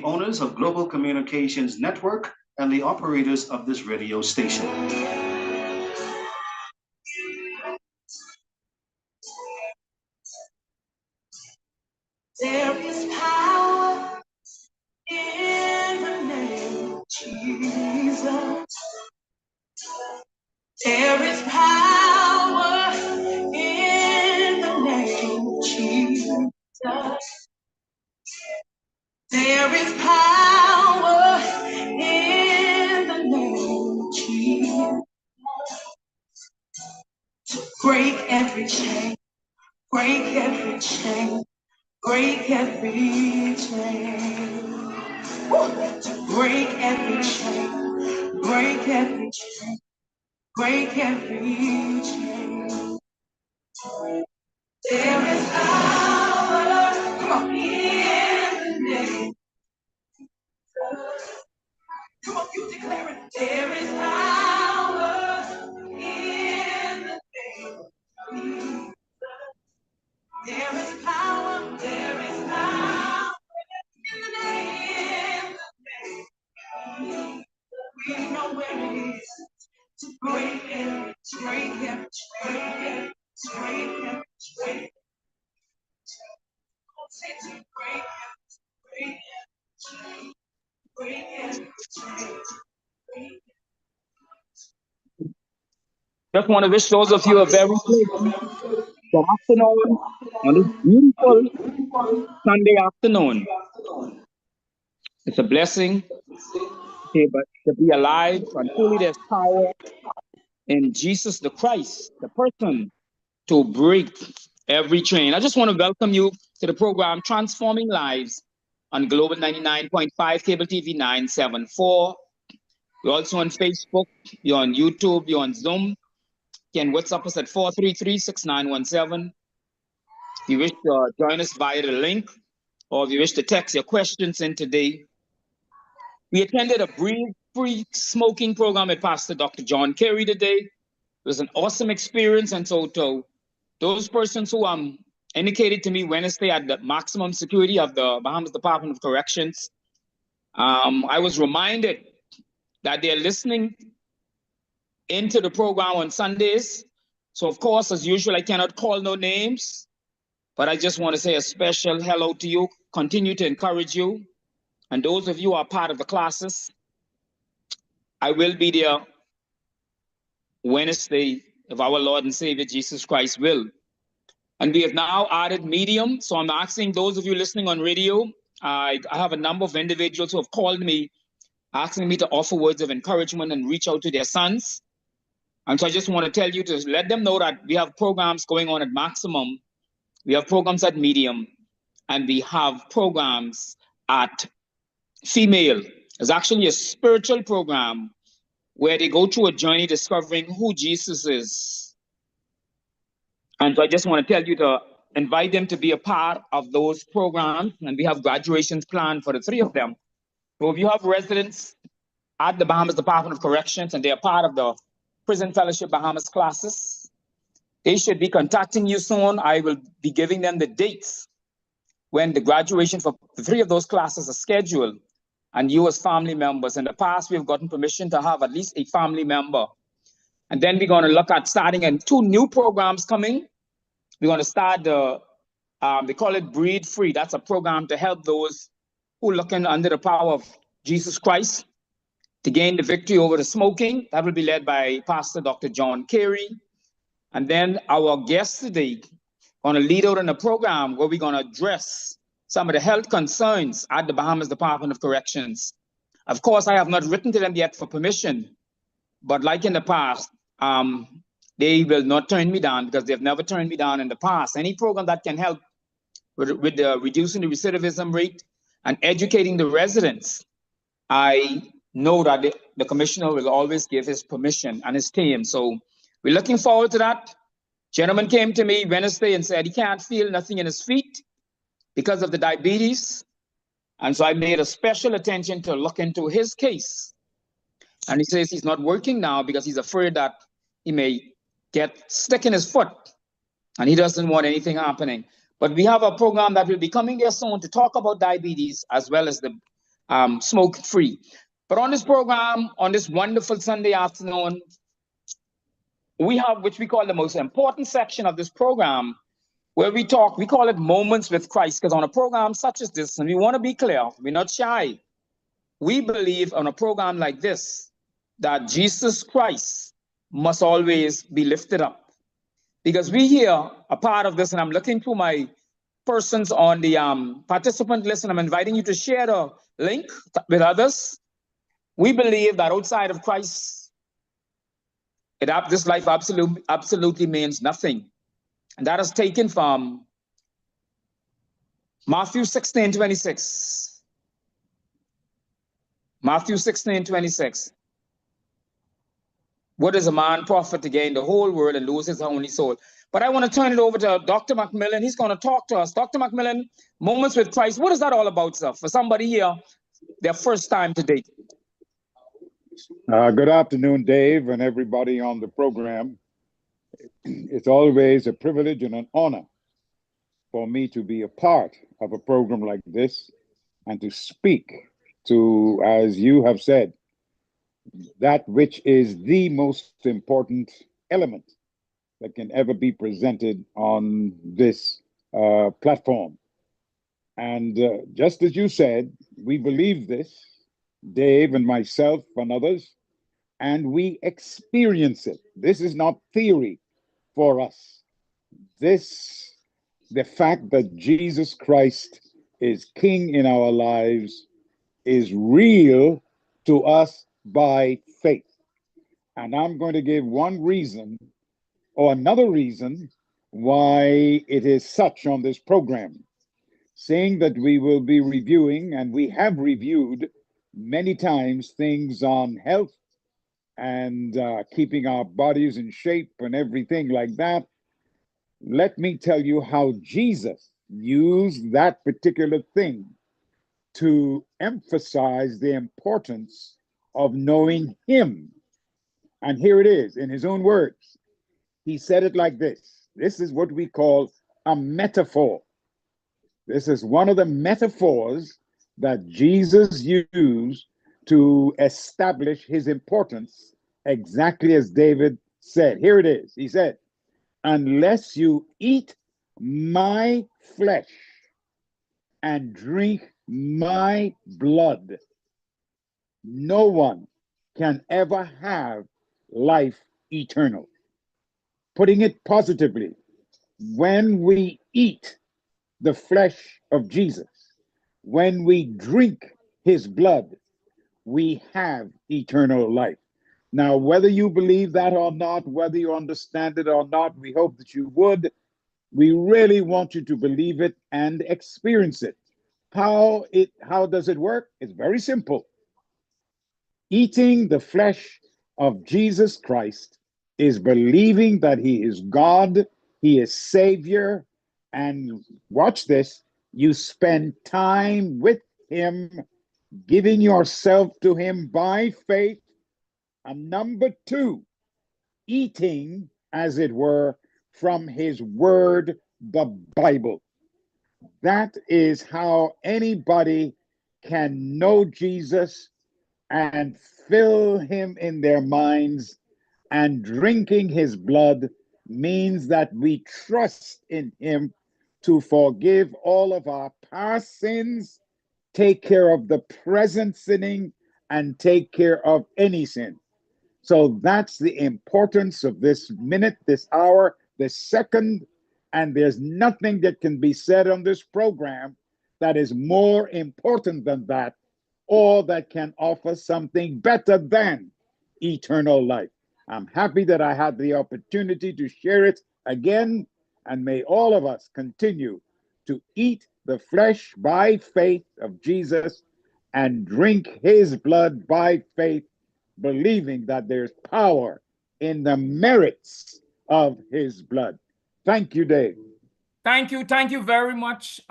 owners of Global Communications Network and the operators of this radio station. There is power in the name of Jesus. There is power in the name of Jesus. There is power in the name of Jesus to break every chain, break every chain, break every chain. Woo! To break every chain, break every chain, break every chain. There is power, come on, in the name. Come on, you declare it. There is power in the name of Jesus. There is power, there is power in the name of Jesus. We know where it is to break every, break every, break every, break every, break. Say to break every, break every, break. Just want to wish those of you a very good afternoon on this beautiful Sunday afternoon. It's a blessing to be alive, and truly there's power in Jesus the Christ, the person, to break every chain. I just want to welcome you to the program Transforming Lives on Global 99.5 Cable TV 974. We're also on Facebook, you're on YouTube, you're on Zoom. You can WhatsApp us at 433-6917. If you wish to join us via the link, or if you wish to text your questions in today. We attended a breed-free smoking program with Pastor Dr. John Kerry today. It was an awesome experience, and so to those persons who indicated to me Wednesday at the maximum security of the Bahamas Department of Corrections, I was reminded that they're listening into the program on Sundays. So of course, as usual, I cannot call no names, but I just want to say a special hello to you, continue to encourage you. And those of you who are part of the classes, I will be there Wednesday if our Lord and Savior Jesus Christ will. And we have now added Medium. So I'm asking those of you listening on radio, I have a number of individuals who have called me, asking me to offer words of encouragement and reach out to their sons. And so I just want to tell you to let them know that we have programs going on at Maximum, we have programs at Medium, and we have programs at Female. It's actually a spiritual program where they go through a journey discovering who Jesus is. And so I just want to tell you to invite them to be a part of those programs, and we have graduations planned for the 3 of them. So if you have residents at the Bahamas Department of Corrections and they are part of the Prison Fellowship Bahamas classes, they should be contacting you soon. I will be giving them the dates when the graduation for the 3 of those classes are scheduled. And you as family members, in the past, we've gotten permission to have at least a family member. And then we're going to look at starting and 2 new programs coming. We're going to start the, they call it Breed Free. That's a program to help those who are looking under the power of Jesus Christ to gain the victory over the smoking. That will be led by Pastor Dr. John Kerry. And then our guest today going to lead out in a program where we're going to address some of the health concerns at the Bahamas Department of Corrections. Of course, I have not written to them yet for permission, but like in the past, they will not turn me down because they've never turned me down in the past. Any program that can help with reducing the recidivism rate and educating the residents, I know that the commissioner will always give his permission and his team. So we're looking forward to that. Gentleman came to me Wednesday and said he can't feel nothing in his feet because of the diabetes. And so I made a special attention to look into his case. And he says he's not working now because he's afraid that he may get stick in his foot and he doesn't want anything happening. But we have a program that will be coming there soon to talk about diabetes as well as the smoke free. But on this program, on this wonderful Sunday afternoon, we have which we call the most important section of this program, where we call it Moments with Christ, because on a program such as this, and we want to be clear, we're not shy. We believe on a program like this that Jesus Christ must always be lifted up, because we here a part of this, and I'm looking through my persons on the participant list, and I'm inviting you to share the link with others. We believe that outside of Christ, this life absolutely means nothing. And that is taken from Matthew 16:26. Matthew 16:26. What is a man profit to gain the whole world and lose his only soul? But I want to turn it over to Dr. McMillan. He's going to talk to us. Dr. McMillan, Moments with Christ. What is that all about, sir? For somebody here, their first time to date. Good afternoon, Dave, and everybody on the program. It's always a privilege and an honor for me to be a part of a program like this and to speak to, as you have said, that which is the most important element that can ever be presented on this platform. And just as you said, we believe this, Dave and myself and others, and we experience it. This is not theory for us. The fact that Jesus Christ is King in our lives is real to us by faith. And I'm going to give one reason or another reason why it is such on this program, saying that we will be reviewing, and we have reviewed many times, things on health and keeping our bodies in shape and everything like that. Let me tell you how Jesus used that particular thing to emphasize the importance of knowing him. And here it is in his own words. He said it like this. This is what we call a metaphor. This is one of the metaphors that Jesus used to establish his importance, exactly as David said. Here it is. He said, unless you eat my flesh and drink my blood, no one can ever have life eternal. Putting it positively, when we eat the flesh of Jesus, when we drink his blood, we have eternal life. Now, whether you believe that or not, whether you understand it or not, we hope that you would. We really want you to believe it and experience it. How does it work? It's very simple. Eating the flesh of Jesus Christ is believing that he is God, he is Savior, and watch this, you spend time with him, giving yourself to him by faith. And number two, eating, as it were, from his word, the Bible. That is how anybody can know Jesus and fill him in their minds. And drinking his blood means that we trust in him to forgive all of our past sins, take care of the present sinning, and take care of any sin. So that's the importance of this minute, this hour, this second. And there's nothing that can be said on this program that is more important than that, or that can offer something better than eternal life. I'm happy that I had the opportunity to share it again, and may all of us continue to eat the flesh by faith of Jesus and drink his blood by faith, believing that there's power in the merits of his blood. Thank you, Dave. Thank you very much,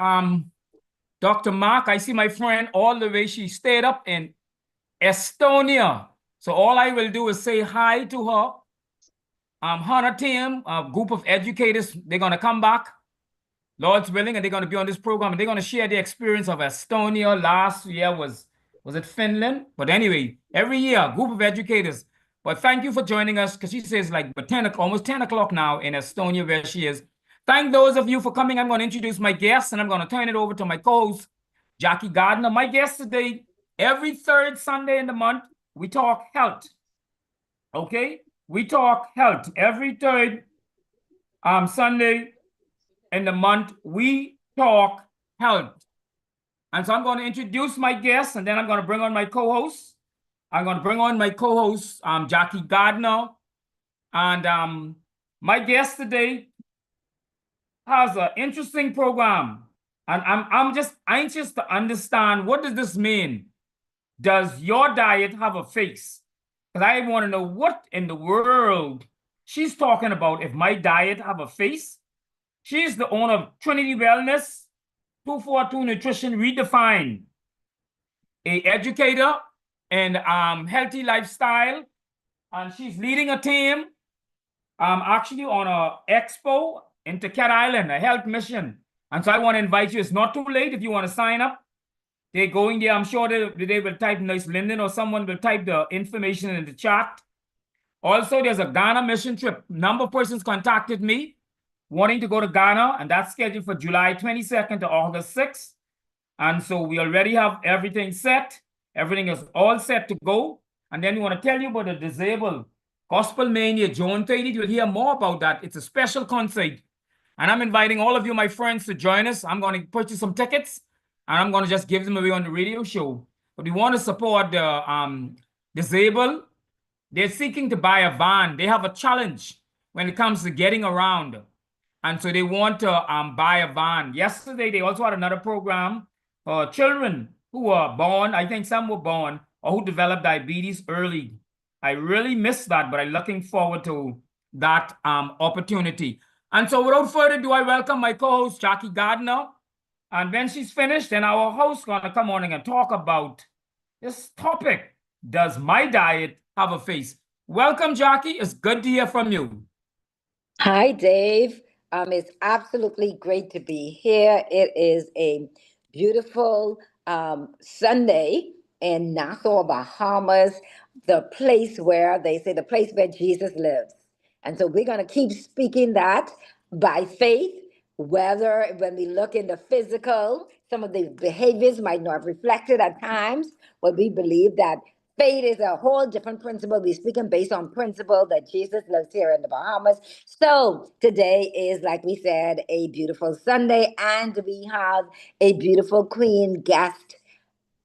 Dr. Mark. I see my friend all the way. She stayed up in Estonia. So all I will do is say hi to her. Her team, a group of educators, they're going to come back, Lord's willing, and they're going to be on this program, and they're going to share the experience of Estonia. Last year was Was it Finland? But anyway, every year, a group of educators. But thank you for joining us, because she says like but 10 o'clock, almost 10 o'clock now in Estonia, where she is. Thank those of you for coming. I'm going to introduce my guests, and I'm going to turn it over to my co-host, Jackie Gardner. My guest today, every third Sunday in the month, we talk health. Okay? We talk health. Every third Sunday in the month, we talk health. And so I'm going to introduce my guests, and then I'm going to bring on my co-host. I'm going to bring on my co-host, Jackie Gardner. And my guest today has an interesting program. And I'm just anxious to understand, what does this mean? Does your diet have a face? Because I want to know what in the world she's talking about. If my diet have a face? She's the owner of Trinity Wellness, 242 Nutrition Redefined, a educator in healthy lifestyle, and she's leading a team actually on a expo in Cat Island, a health mission. And so I want to invite you. It's not too late if you want to sign up. They're going there. I'm sure they will type Nice Linden, or someone will type the information in the chat. Also, there's a Ghana mission trip. Number of persons contacted me wanting to go to Ghana, and that's scheduled for July 22nd to August 6th. And so we already have everything set. Everything is all set to go. And then we want to tell you about the Disabled Gospel Mania, June 30th. You'll hear more about that. It's a special concert. And I'm inviting all of you, my friends, to join us. I'm going to purchase some tickets, and I'm going to just give them away on the radio show. But we want to support the disabled. They're seeking to buy a van. They have a challenge when it comes to getting around. And so they want to buy a van. Yesterday, they also had another program for children who were born, I think some were born, or who developed diabetes early. I really missed that, but I'm looking forward to that opportunity. And so without further ado, I welcome my co-host, Jackie Gardner. And when she's finished, then our host is going to come on and talk about this topic. Does my diet have a face? Welcome, Jackie. It's good to hear from you. Hi, Dave. It's absolutely great to be here. It is a beautiful Sunday in Nassau, Bahamas, the place where they say the place where Jesus lives. And so we're going to keep speaking that by faith, whether when we look in the physical, some of the behaviors might not reflect it at times, but we believe that faith is a whole different principle. We're speaking based on principle that Jesus lives here in the Bahamas. So today is, like we said, a beautiful Sunday, and we have a beautiful queen guest,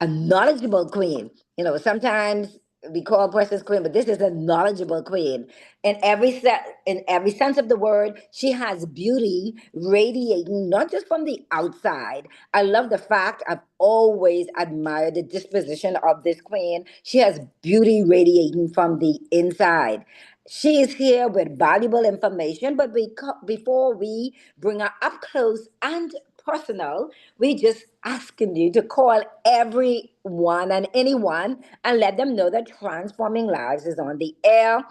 a knowledgeable queen. You know, sometimes we call persons queen, but this is a knowledgeable queen. In every sense of the word, she has beauty radiating not just from the outside. I love the fact, I've always admired the disposition of this queen. She has beauty radiating from the inside. She is here with valuable information, but before we bring her up close and personal, we just asking you to call everyone and anyone and let them know that Transforming Lives is on the air.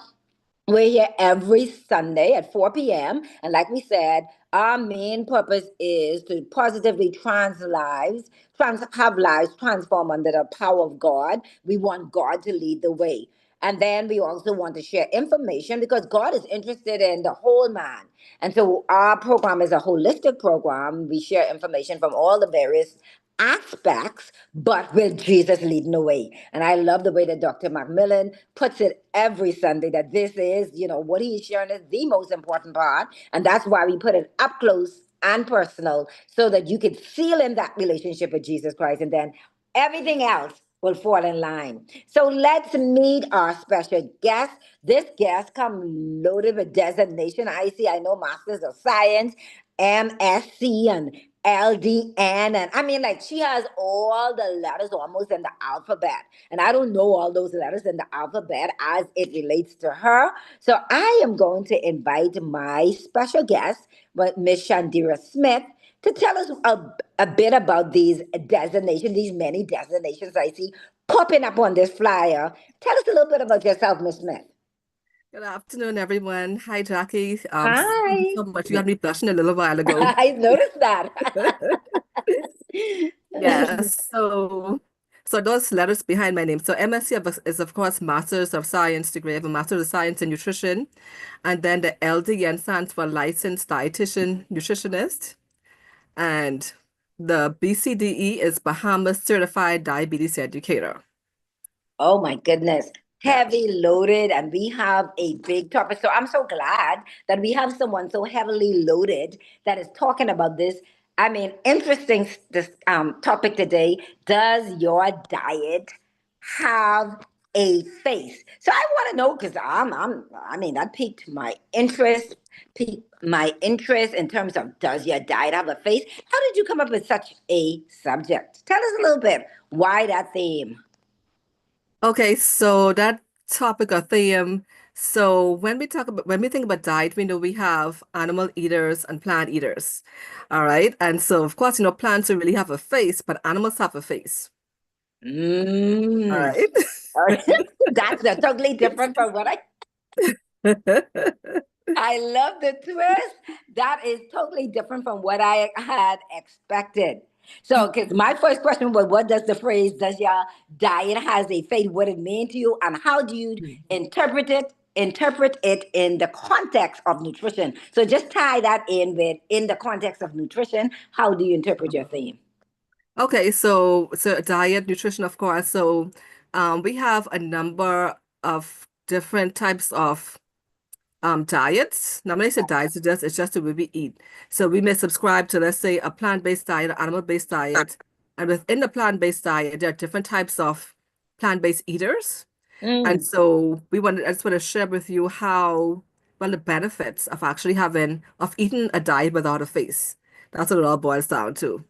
We're here every Sunday at 4 p.m. And like we said, our main purpose is to positively have lives transform under the power of God. We want God to lead the way. And then we also want to share information because God is interested in the whole man. And so our program is a holistic program. We share information from all the various aspects, but with Jesus leading the way. And I love the way that Dr. Macmillan puts it every Sunday, that this is, what he's sharing is the most important part. And that's why we put it up close and personal so that you could seal in that relationship with Jesus Christ, and then everything else will fall in line. So let's meet our special guest. This guest comes loaded with designation. I know Masters of Science, MSc, and LDN, and I mean, like, she has all the letters almost in the alphabet, and I don't know all those letters in the alphabet as it relates to her. So I am going to invite my special guest, Miss Shandira Smith, to tell us a bit about these designations, these many designations I see popping up on this flyer. Tell us a little bit about yourself, Miss Smith. Good afternoon, everyone. Hi, Jackie. Hi. Thank you so much. You had me blushing a little while ago. I noticed that. Yes. So So those letters behind my name. So MSc is of course Masters of Science degree. I have a Master of Science in Nutrition. And then the LDN stands for Licensed Dietitian Nutritionist. And the BCDE is Bahamas Certified Diabetes Educator. Oh my goodness. Yeah. Heavy loaded, and we have a big topic. So I'm so glad that we have someone so heavily loaded that is talking about this. I mean, interesting this topic today. Does your diet have a face? So I want to know because I mean, that piqued my interest. In terms of does your diet have a face? How did you come up with such a subject? Tell us a little bit why that theme. Okay, so that topic or theme. So when we think about diet, we know we have animal eaters and plant eaters. All right. And so of course, plants don't really have a face, but animals have a face. All right. That's totally different from what I love the twist. That is totally different from what I had expected. So, because my first question was, what does the phrase "does your diet has a fate" what it mean to you, and how do you interpret it? Interpret it in the context of nutrition. So, just tie that in the context of nutrition. How do you interpret your theme? Okay, so diet, nutrition, of course. So, we have a number of different types of diets. Now, when I say diets, it's just the way we eat. So we may subscribe to, let's say, a plant-based diet or animal-based diet. And within the plant-based diet, there are different types of plant-based eaters. And so I just want to share with you the benefits of eating a diet without a face. That's what it all boils down to.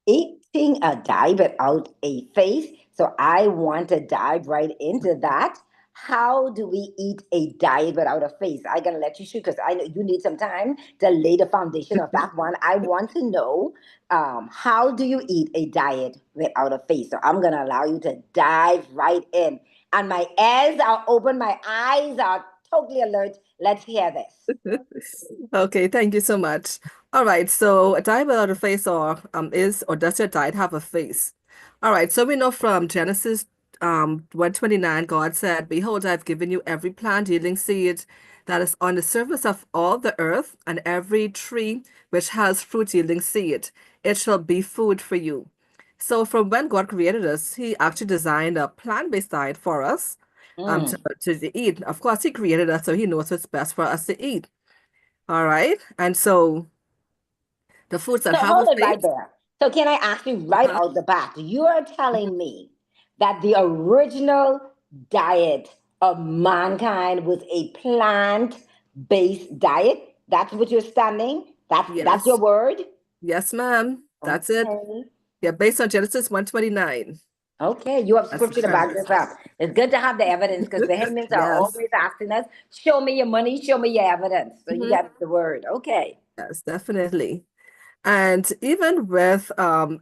Eating a diet without a face. So I want to dive right into that. How do we eat a diet without a face? I'm going to let you shoot because I know you need some time to lay the foundation of that one. I want to know how do you eat a diet without a face? So I'm going to allow you to dive right in. And my ears are open, my eyes are totally alert. Let's hear this. Okay, thank you so much. All right, so a diet without a face or does your diet have a face? All right, so we know from Genesis 1:29, God said, "Behold, I've given you every plant yielding seed that is on the surface of all the earth, and every tree which has fruit yielding seed. It shall be food for you." So from when God created us, He actually designed a plant-based diet for us to eat. Of course, He created us, so He knows what's best for us to eat. All right, and so the foods that So have a hold it right face. there. So can I ask you right out the bat? You are telling me that the original diet of mankind was a plant-based diet? That's what you're standing? That's Yes. your word? Yes, ma'am. That's it. Okay. Yeah, based on Genesis 1:29. Okay, you have That's the scripture to back premise. this up. It's good to have the evidence because the Hindus are Yes. always asking us, show me your money, show me your evidence. So you got the word. Okay. Yes, definitely. And even with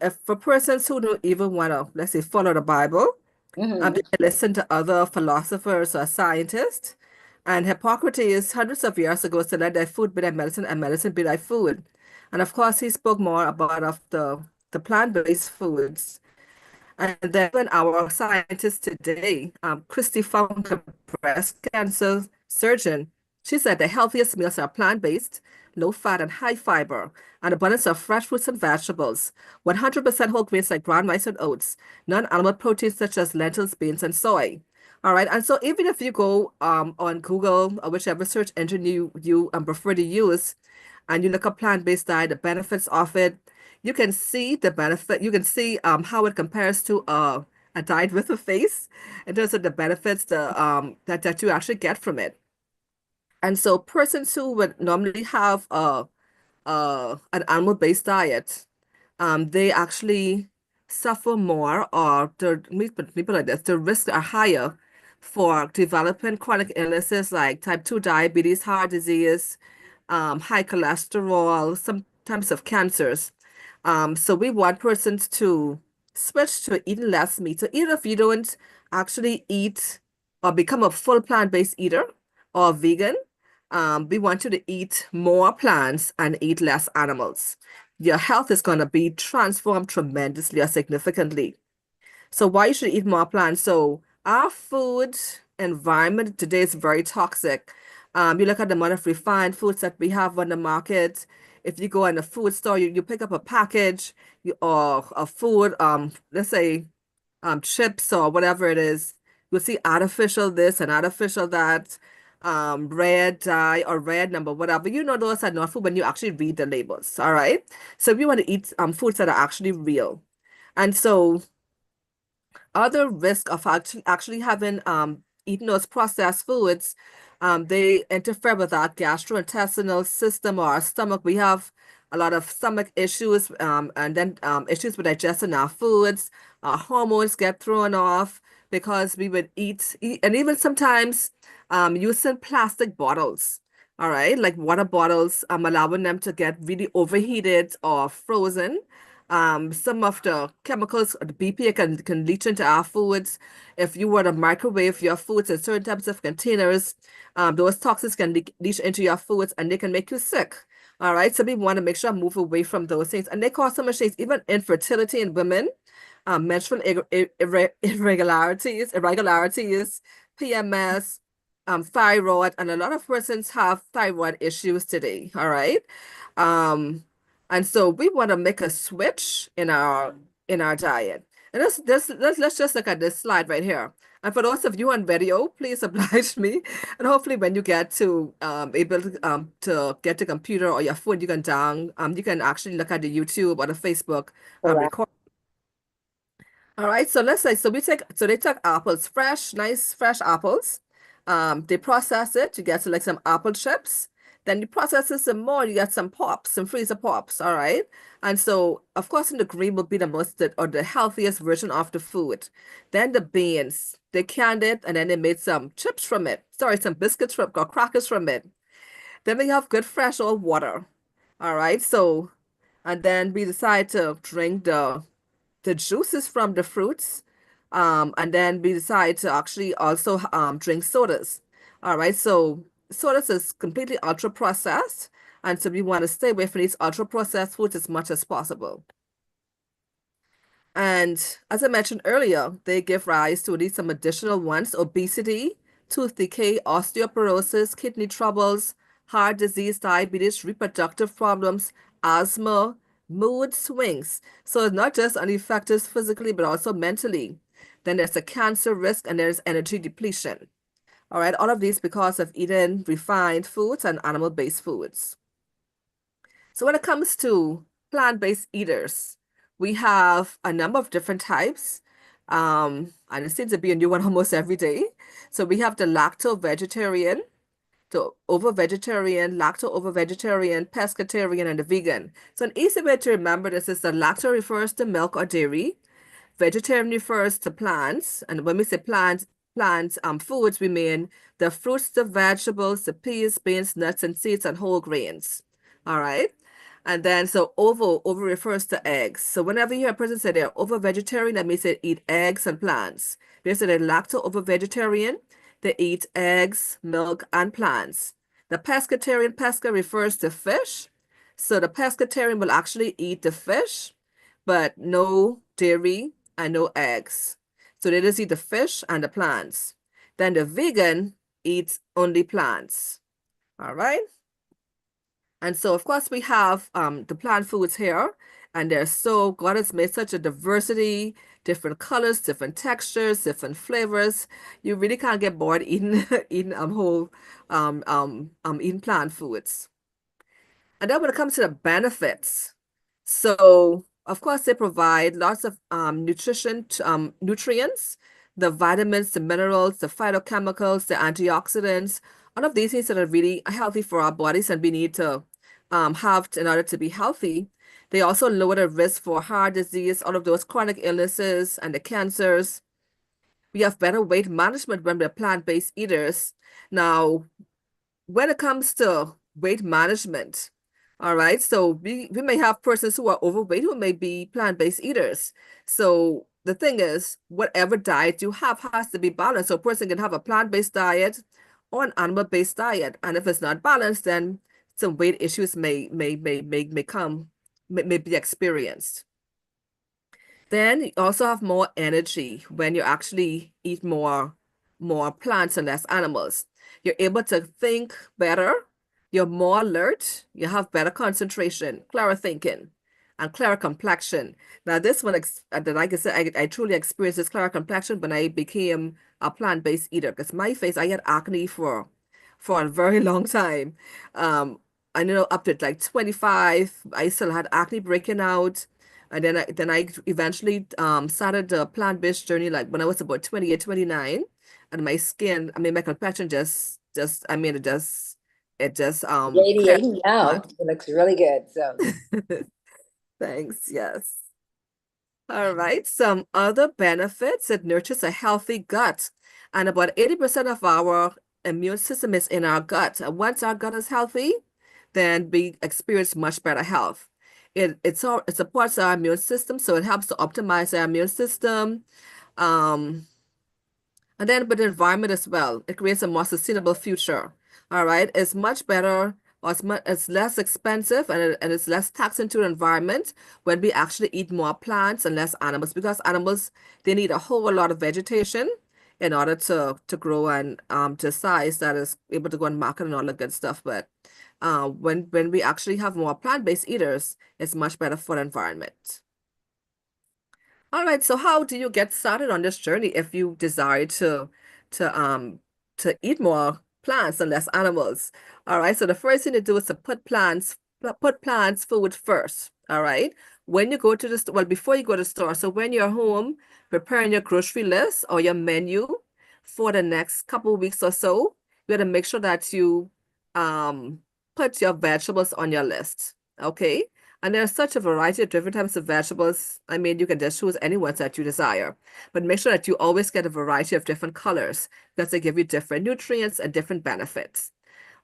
if for persons who don't even want to, let's say, follow the Bible, they can listen to other philosophers or scientists. And Hippocrates, hundreds of years ago, said, "Let thy food be thy medicine, and medicine be thy food." And of course, he spoke more about the plant-based foods. And then when our scientists today, Christy Funk, a breast cancer surgeon, she said the healthiest meals are plant-based, low fat and high fiber, an abundance of fresh fruits and vegetables, 100% whole grains like brown rice and oats, non-animal proteins such as lentils, beans, and soy. All right, and so even if you go on Google or whichever search engine you prefer to use, and you look up plant-based diet, the benefits of it, you can see the benefit. You can see how it compares to a diet with a face in terms of the benefits that you actually get from it. And so persons who would normally have an animal-based diet, they actually suffer more, or let me put it like this, the risks are higher for developing chronic illnesses like type 2 diabetes, heart disease, high cholesterol, some types of cancers. So we want persons to switch to eating less meat. So even if you don't actually eat or become a full plant-based eater or vegan, we want you to eat more plants and eat less animals. your health is going to be transformed tremendously or significantly. So why you should eat more plants? So our food environment today is very toxic. You look at the amount of refined foods that we have on the market. If you go in a food store, you pick up a package or a food, let's say chips or whatever it is, you'll see artificial this and artificial that, red dye or red number, whatever. You know those are not food when you actually read the labels. All right. So if you want to eat foods that are actually real. And so other risk of actually having eating those processed foods, they interfere with our gastrointestinal system or our stomach. We have a lot of stomach issues, and then issues with digesting our foods. Our hormones get thrown off because we would eat and even sometimes using plastic bottles. All right, like water bottles, allowing them to get really overheated or frozen. Some of the chemicals, the BPA can leach into our foods. If you were to microwave your foods in certain types of containers, those toxins can leach into your foods and they can make you sick. All right, so we want to make sure move away from those things, and they cause so much things, even infertility in women, menstrual irregularities, PMS, thyroid, and a lot of persons have thyroid issues today. All right. And so we want to make a switch in our diet. And let's just look at this slide right here. And for those of you on video, please oblige me. And hopefully when you get to able to get the computer or your phone, you can actually look at the YouTube or the Facebook record. All right, so let's say they take apples, nice fresh apples. They process it, you get like some apple chips. Then you process it some more, you get some pops, some freezer pops, all right? And so, of course, in the green will be the healthiest version of the food. Then the beans, they canned it, and then they made some chips from it. Sorry, some biscuits or crackers from it. Then we have good fresh old water, all right? So, and then we decide to drink the juices from the fruits, and then we decide to actually also drink sodas, all right? So sodas is completely ultra processed, and so we want to stay away from these ultra processed foods as much as possible. And as I mentioned earlier, they give rise to these some additional ones: obesity, tooth decay, osteoporosis, kidney troubles, heart disease, diabetes, reproductive problems, asthma, mood swings. So it's not just only factors physically, but also mentally. Then there's a cancer risk and there's energy depletion. All right, all of these because of eating refined foods and animal-based foods. So when it comes to plant-based eaters, we have a number of different types. And it seems to be a new one almost every day. So we have the lacto-vegetarian, the ovo-vegetarian, lacto-ovo-vegetarian, pescatarian, and the vegan. So an easy way to remember this is that lacto refers to milk or dairy. Vegetarian refers to plants. And when we say plants, foods, we mean the fruits, the vegetables, the peas, beans, nuts, and seeds, and whole grains. All right. And then, so ovo refers to eggs. So whenever you hear a person say they're ovo-vegetarian, that means they eat eggs and plants. They say they're lacto-ovo-vegetarian, they eat eggs, milk, and plants. The pescatarian, pesca refers to fish. So the pescatarian will actually eat the fish, but no dairy and no eggs. So they just eat the fish and the plants. Then the vegan eats only plants. All right. And so, of course, we have the plant foods here, and God has made such a diversity, different colors, different textures, different flavors. You really can't get bored eating eating plant foods. And then when it comes to the benefits, so of course they provide lots of nutrients, the vitamins, the minerals, the phytochemicals, the antioxidants, all of these things that are really healthy for our bodies and we need to have in order to be healthy. They also lower the risk for heart disease, all of those chronic illnesses and the cancers. We have better weight management when we're plant-based eaters. Now, when it comes to weight management, all right, so we may have persons who are overweight who may be plant-based eaters. So the thing is, whatever diet you have has to be balanced. So a person can have a plant-based diet or an animal-based diet. And if it's not balanced, then some weight issues may come may be experienced. Then you also have more energy when you actually eat more plants and less animals. You're able to think better, you're more alert, you have better concentration, clearer thinking, and clearer complexion. Now, this one, like I said, I truly experienced this clearer complexion when I became a plant-based eater, because my face, I had acne for a very long time. I know up to like 25, I still had acne breaking out. And then I eventually started the plant-based journey like when I was about 28, 29. And my skin, I mean, my complexion it just cleared Radiating now. up. It looks really good. So Thanks, yes. All right, some other benefits: it nurtures a healthy gut. And about 80% of our immune system is in our gut. And once our gut is healthy, then we experience much better health. It supports our immune system, so it helps to optimize our immune system. And then with the environment as well, it creates a more sustainable future. All right, it's much better, or it's less expensive, and it's less taxing to the environment when we actually eat more plants and less animals, because animals, they need a whole lot of vegetation in order to grow and to size that is able to go and market and all the good stuff. But when we actually have more plant-based eaters, it's much better for the environment. All right, so how do you get started on this journey if you desire to eat more plants and less animals? All right, so the first thing to do is to put plants food first. All right, when you go to the store, well, before you go to the store, so when you're home preparing your grocery list or your menu for the next couple of weeks or so, you got to make sure that you put your vegetables on your list. Okay. And there's such a variety of different types of vegetables. I mean, you can just choose any ones that you desire, but make sure that you always get a variety of different colors because they give you different nutrients and different benefits.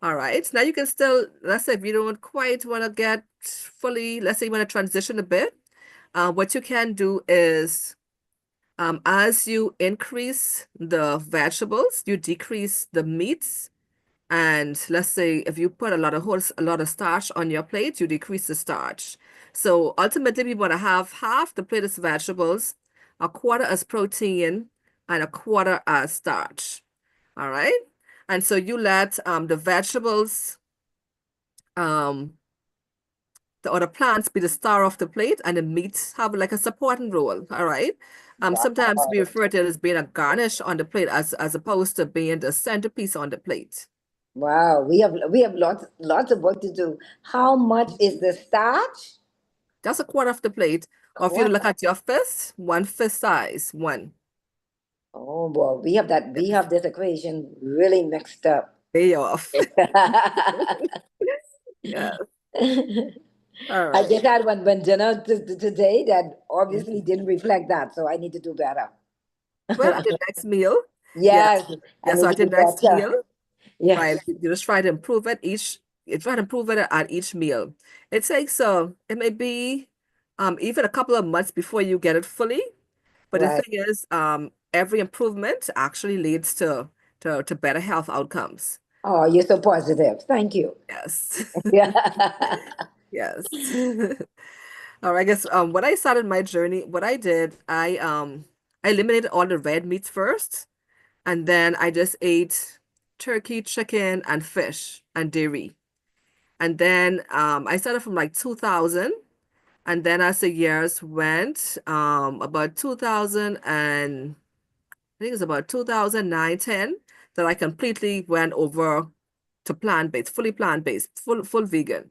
All right. Now you can still, let's say if you don't quite want to get fully, let's say you want to transition a bit, what you can do is as you increase the vegetables, you decrease the meats. And let's say if you put a lot of starch on your plate, you decrease the starch. So ultimately, we want to have half the plate as vegetables, a quarter as protein, and a quarter as starch. All right. And so you let the vegetables, the other plants be the star of the plate, and the meats have like a supporting role. All right. Sometimes we refer to it as being a garnish on the plate as opposed to being the centerpiece on the plate. wow, we have lots of work to do. How much is the starch? That's a quarter of the plate. Or if you look at your fist, 1 fist size, 1. Oh boy, we have this equation really mixed up. Way off. Yeah. All right. I just had one dinner today that obviously didn't reflect that, so I need to do better. Well, at the next meal. Yes. Yes, so at the next meal. Yeah. Right. You just try to improve it at each meal. It takes it may be even a couple of months before you get it fully. But the thing is, every improvement actually leads to better health outcomes. Oh, you're so positive. Thank you. Yes. Yeah. Yes. All right, I guess when I started my journey, what I did, I eliminated all the red meats first, and then I just ate turkey, chicken, and fish and dairy. And then I started from like 2000, and then as the years went, about 2000 and I think it's about 2009, 10, that I completely went over to plant-based, fully plant-based, full vegan.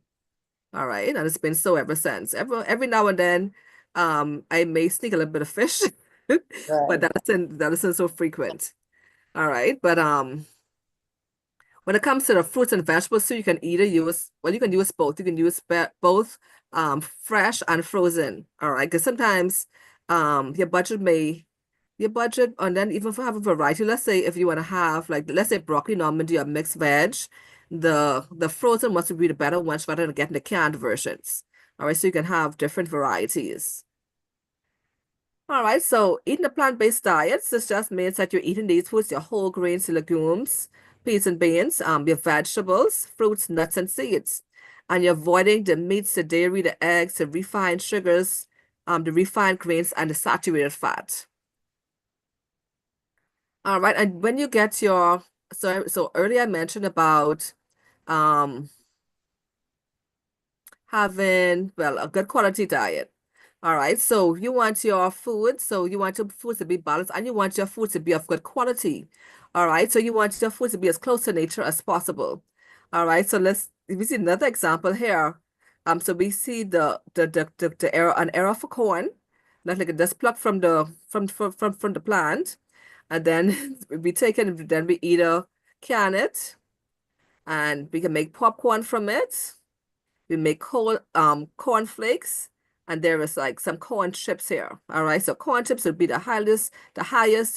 All right, and it's been so ever since. Every now and then, I may sneak a little bit of fish, but that isn't so frequent. All right, but when it comes to the fruits and vegetables, so you can either use, well, you can use both. You can use both fresh and frozen. All right, because sometimes your budget, and then even for have a variety. Let's say if you want to have like, let's say broccoli Normandy or mixed veg, the frozen ones would be the better ones rather than getting the canned versions. All right, so you can have different varieties. All right, so eating a plant-based diet, this just means that you're eating these foods, your whole grains, legumes, peas and beans, your vegetables, fruits, nuts, and seeds. and you're avoiding the meats, the dairy, the eggs, the refined sugars, the refined grains, and the saturated fat. All right, and when you get your, so earlier I mentioned about having, well, a good quality diet. All right, so you want your food, so you want your food to be balanced and you want your food to be of good quality. All right, so you want your food to be as close to nature as possible. All right, so we see another example here. So we see the arrow, an arrow for corn, that like just plucked from the plant, and then we take it and then we either can it, and we can make popcorn from it. We make corn flakes, and there is like some corn chips here. All right, so corn chips would be the highest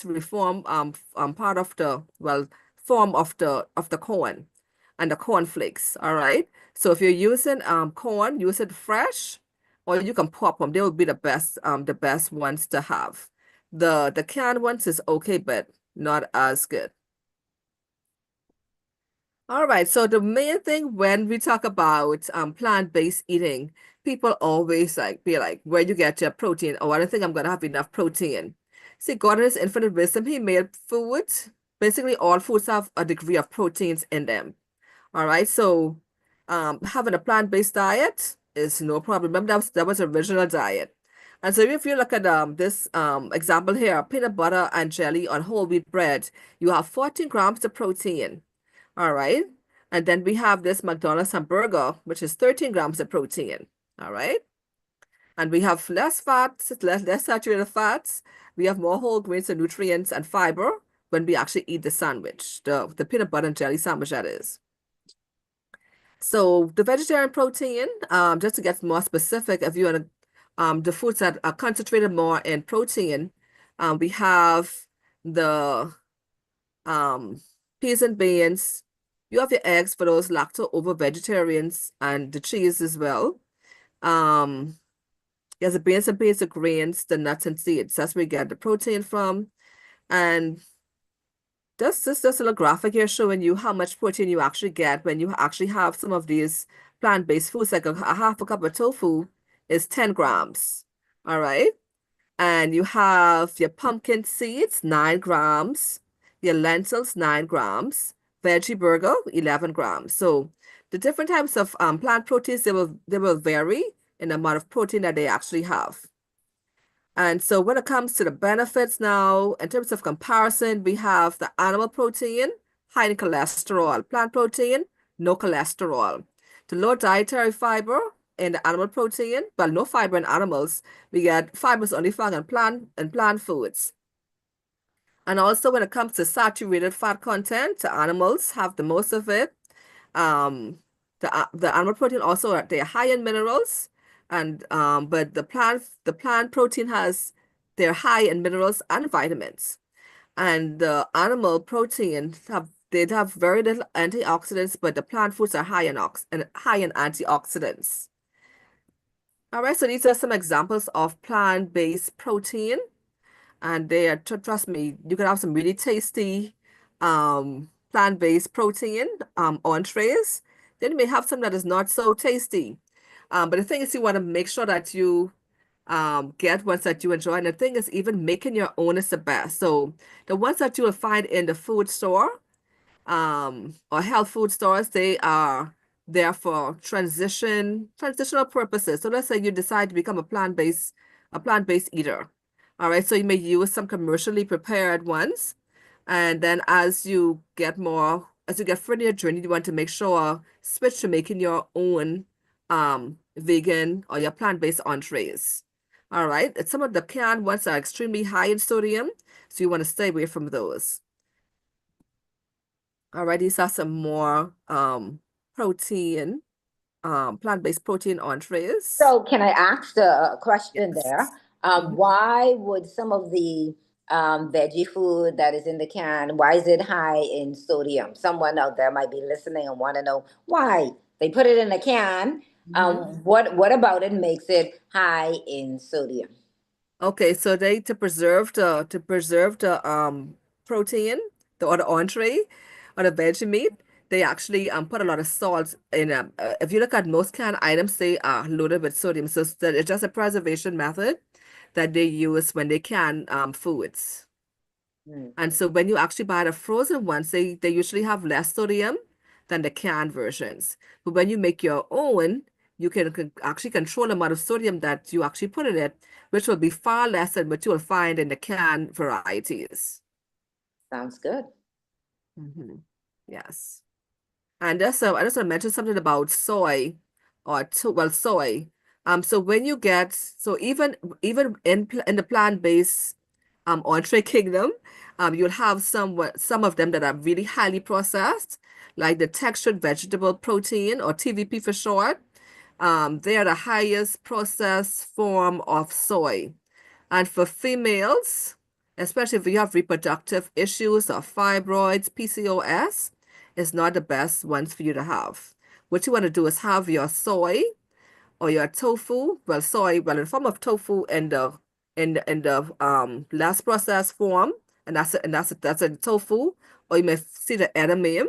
reform part of the form of the corn and the corn flakes. All right, so if you're using corn, use it fresh, or you can pop them. They will be the best ones to have. The canned ones is okay, but not as good. All right, so the main thing when we talk about plant-based eating, people always be like, where you get your protein? Oh, I don't think I'm gonna have enough protein. See, God in His infinite wisdom, He made food. Basically, all foods have a degree of proteins in them. All right, so having a plant-based diet is no problem. Remember, that was original diet. And so if you look at this example here, peanut butter and jelly on whole wheat bread, you have 14 grams of protein. All right. And then we have this McDonald's hamburger, which is 13 grams of protein. All right. And we have less fats, less saturated fats. We have more whole grains and nutrients and fiber when we actually eat the sandwich, the peanut butter and jelly sandwich, that is. So the vegetarian protein, just to get more specific, if you want the foods that are concentrated more in protein, we have the peas and beans. You have your eggs for those lacto-ovo vegetarians, and the cheese as well. There's the beans and peas, the grains, the nuts and seeds. That's where we get the protein from. And this a little graphic here showing you how much protein you actually get when you actually have some of these plant-based foods, like a half a cup of tofu is 10 grams. All right. And you have your pumpkin seeds, 9 grams, your lentils, 9 grams, veggie burger, 11 grams. So the different types of plant proteins, they will vary in the amount of protein that they actually have. And so when it comes to the benefits now, in terms of comparison, we have the animal protein, high in cholesterol, plant protein, no cholesterol. The low dietary fiber in the animal protein, but no fiber in animals. We get fibers only found in plant foods. And also when it comes to saturated fat content, the animals have the most of it. The animal protein also they're high in minerals, and but the plant protein they're high in minerals and vitamins. And the animal protein they have very little antioxidants, but the plant foods are high in antioxidants. All right, so these are some examples of plant-based protein, and they are, trust me, you can have some really tasty plant-based protein entrees. Then you may have some that is not so tasty. But the thing is, you want to make sure that you get ones that you enjoy. And the thing is, even making your own is the best. So the ones that you will find in the food store or health food stores, they are there for transitional purposes. So let's say you decide to become a plant-based eater. All right, so you may use some commercially prepared ones. And then as you get further in your journey, you want to make sure switch to making your own vegan or your plant-based entrees. All right, some of the canned ones are extremely high in sodium, so you want to stay away from those. All right, these are some more protein, plant-based protein entrees. So can I ask a question there? Why would some of the veggie food that is in the can, why is it high in sodium? Someone out there might be listening and want to know why. They put it in a can. What about it makes it high in sodium? Okay, so to preserve the protein, or the entree, or the veggie meat, they actually put a lot of salt in them. If you look at most canned items, they are loaded with sodium. So it's just a preservation method that they use when they can foods. Mm. And so when you actually buy the frozen ones, they usually have less sodium than the canned versions. But when you make your own, you can actually control the amount of sodium that you actually put in it, which will be far less than what you will find in the canned varieties. Sounds good. Yes. And I just want to mention something about soy soy. So when you get, so even in the plant-based entree kingdom, you'll have some of them that are really highly processed, like the textured vegetable protein, or TVP for short. They are the highest processed form of soy. And for females, especially if you have reproductive issues or fibroids, PCOS, is not the best ones for you to have. What you want to do is have your soy or your tofu. Well, soy, well, in the form of tofu in the less processed form, and that's a tofu, or you may see the edamame.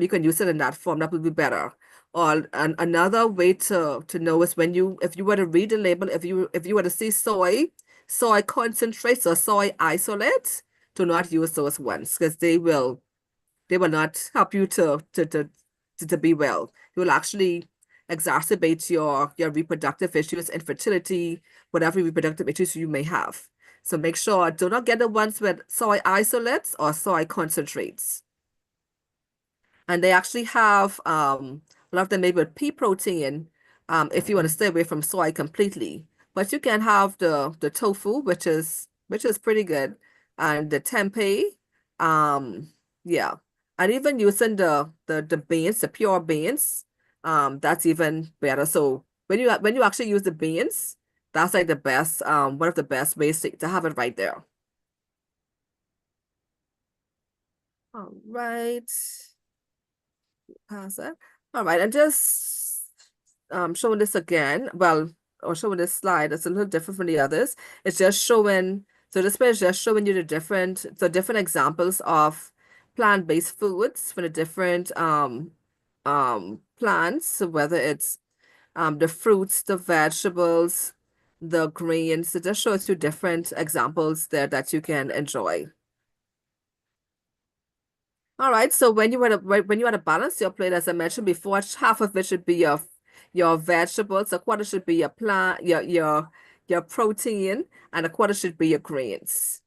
You can use it in that form. That would be better. Or another way to know is if you were to read the label, if you were to see soy concentrates or soy isolates, do not use those ones, because they will not help you to be well. It will actually exacerbate your reproductive issues, infertility, whatever reproductive issues you may have. So make sure, do not get the ones with soy isolates or soy concentrates. And they actually have a lot of them made with pea protein, if you want to stay away from soy completely. But you can have the tofu, which is pretty good, and the tempeh, yeah, and even using the beans, the pure beans, that's even better. So when you actually use the beans, that's like the best, one of the best ways to have it right there. All right. Pass it. All right, and just showing this again. Well, or showing this slide. It's a little different from the others. It's just showing. So this page is just showing you the different examples of plant-based foods for the different plants. So whether it's the fruits, the vegetables, the grains. It just shows you different examples there that you can enjoy. All right, so when you want to balance your plate, as I mentioned before, half of it should be your vegetables, a quarter should be your plant, your protein, and a quarter should be your grains.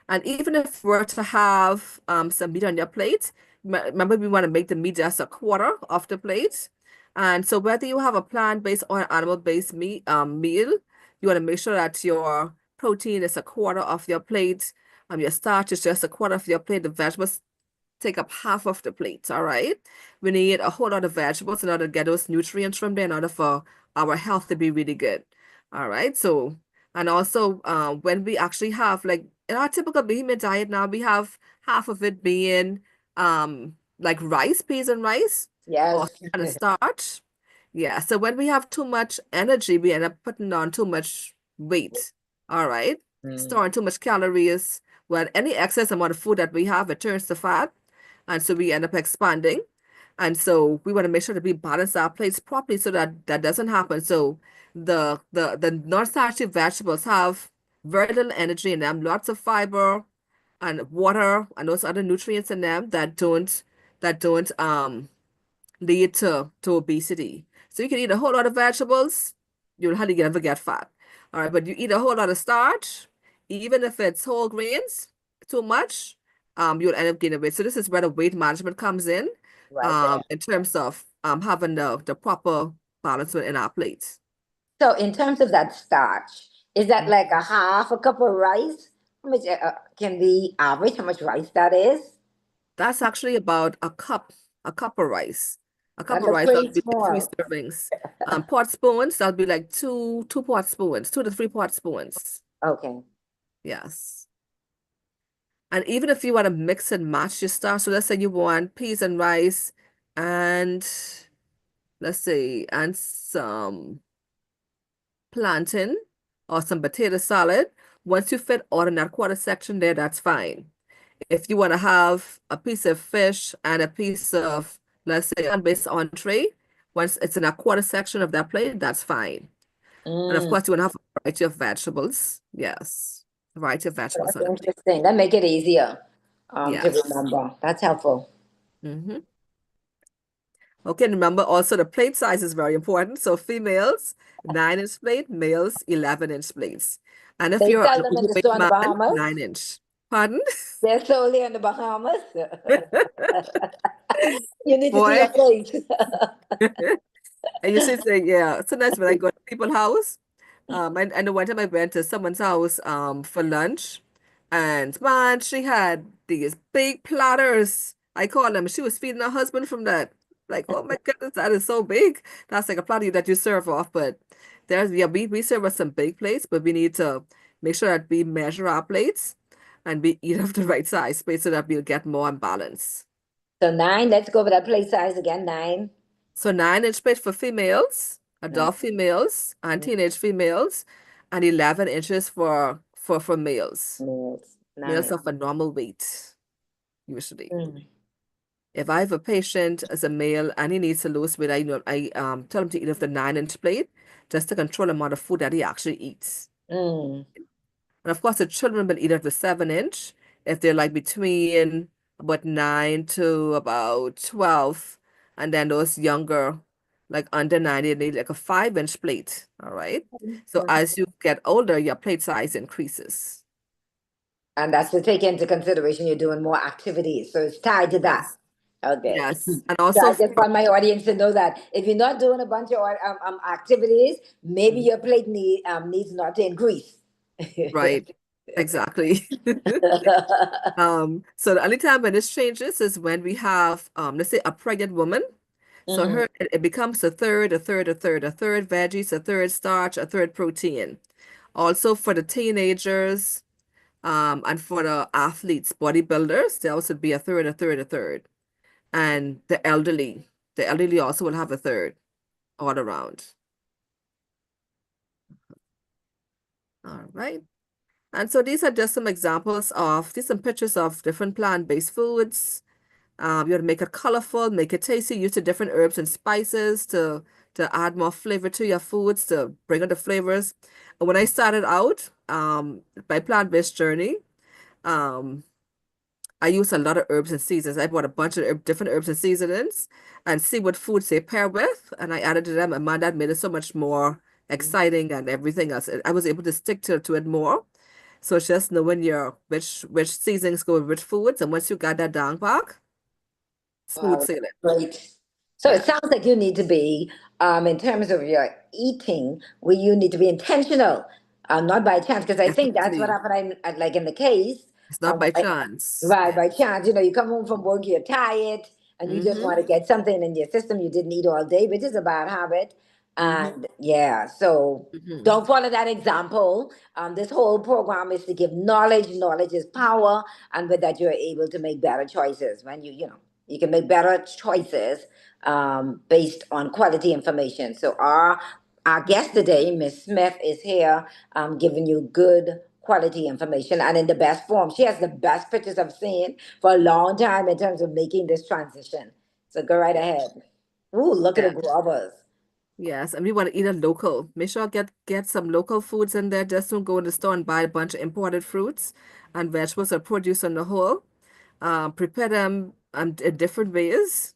And even if we're to have some meat on your plate, remember we want to make the meat just a quarter of the plate. And so whether you have a plant-based or an animal-based meal, you want to make sure that your protein is a quarter of your plate. Your starch is just a quarter of your plate. The vegetables take up half of the plate. All right. We need a whole lot of vegetables in order to get those nutrients from there in order for our health to be really good. All right. So, and also when we actually have, like in our typical Bahamian diet now, we have half of it being like rice, peas and rice, or Yes. kind of starch. Yeah. So when we have too much energy, we end up putting on too much weight. All right. Storing too much calories. Well, any excess amount of food that we have, it turns to fat. And so we end up expanding. And so we want to make sure that we balance our plates properly so that that doesn't happen. So the non-starchy vegetables have very little energy in them, lots of fiber and water and those other nutrients in them that don't lead to obesity. So you can eat a whole lot of vegetables, you'll hardly ever get fat. All right, but you eat a whole lot of starch, even if it's whole grains, too much, you'll end up gaining weight. So this is where the weight management comes in, Right in terms of having the proper balance in our plates. So in terms of that starch, is that like a half a cup of rice? How much can we average how much rice that is? That's actually about a cup of rice. A cup That of looks rice, pretty that'll be like 3 small. servings. Pot spoons, that'll be like two pot spoons, 2 to 3 pot spoons. Okay. Yes. And even if you want to mix and match your stuff, so let's say you want peas and rice and let's say, and some plantain or some potato salad. Once you fit all in that quarter section there, that's fine. If you want to have a piece of fish and a piece of, let's say, plant-based entree, once it's in a quarter section of that plate, that's fine. And of Mm, course, you want to have a variety of vegetables. Yes, a variety of vegetables that's on the plate. interesting. That make it easier to Yes. remember. That's helpful. Mm-hmm. Okay, and remember also the plate size is very important. So females, 9-inch plate, males, 11-inch plates. And if They you're sell an them in the overweight store in the man, Bahamas. 9-inch. Pardon? They're solely in the Bahamas. You need to see Boy. your plate. And you see, say, yeah, sometimes when I go to people's house, and the one time I went to someone's house for lunch, and man, she had these big platters. I call them. She was feeding her husband from that. Like, oh my goodness, that is so big. That's like a platter that you serve off. But there's yeah, we serve us some big plates, but we need to make sure that we measure our plates and we eat of the right size plate so that we'll get more in balance. So 9, let's go over that plate size again. 9. So 9-inch plate for females, Nine. adult females, and teenage females, and 11 inches for males. Meals. Males 9. of a normal weight, usually. Mm. If I have a patient as a male and he needs to lose weight, I tell him to eat off the 9-inch plate just to control the amount of food that he actually eats. Mm. And of course, the children will eat off the 7-inch if they're like between about 9 to about 12. And then those younger, like under 9, they need like a 5-inch plate. All right. So as you get older, your plate size increases. And that's to take into consideration you're doing more activities. So it's tied to that. Yes. Okay. Yes. And So also, I just want my audience to know that if you're not doing a bunch of activities, maybe your plate needs not to increase. right. Exactly. So the only time when this changes is when we have, let's say a pregnant woman. So Mhm. it becomes a third veggies, a third starch, a third protein. Also for the teenagers, and for the athletes, bodybuilders, there also be a third. And the elderly also will have a third all around. All right. And so these are just some examples of, these some pictures of different plant-based foods. You want to make it colorful, make it tasty, use the different herbs and spices to add more flavor to your foods, to bring out the flavors. And when I started out, my plant-based journey, I used a lot of herbs and seasonings. I bought a bunch of different herbs and seasonings and see what foods they pair with, and I added to them, and man, that made it so much more exciting and everything else. I was able to stick to it more. So it's just knowing your which seasonings go with which foods, and once you got that down pack, smooth Wow, sailing. great. So Yeah, it sounds like you need to be, in terms of your eating, where you need to be intentional, not by chance, because I think that's what definitely. happened. Like in the case, It's not by like, chance. right, by chance, you come home from work, you're tired, and you just Mm-hmm. want to get something in your system you didn't eat all day, which is a bad habit. Mm-hmm. And yeah, so Mm-hmm. don't follow that example. This whole program is to give knowledge. Knowledge is power, and with that, you're able to make better choices. When you can make better choices based on quality information. So our guest today, Miss Smith, is here giving you good quality information and in the best form. She has the best pictures I've seen for a long time in terms of making this transition. So go right ahead. Ooh, look at Yeah. the guavas. Yes, and we want to eat a local. Make sure get some local foods in there. Just don't go in the store and buy a bunch of imported fruits and vegetables or produce on the whole. Prepare them in different ways.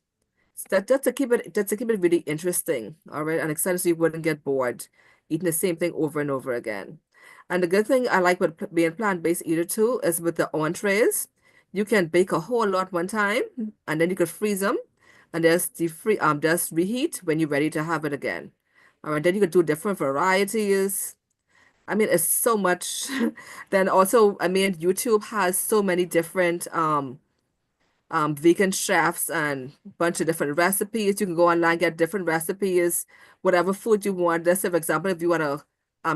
Just to keep it really interesting, all right, and exciting so you wouldn't get bored eating the same thing over and over again. And the good thing I like with being plant-based eater too is with the entrees, you can bake a whole lot one time and then you could freeze them and just reheat when you're ready to have it again. All right, then you could do different varieties. I mean, it's so much. Then also, I mean, YouTube has so many different vegan chefs and a bunch of different recipes. You can go online, get different recipes, whatever food you want. Let's say, for example, if you want to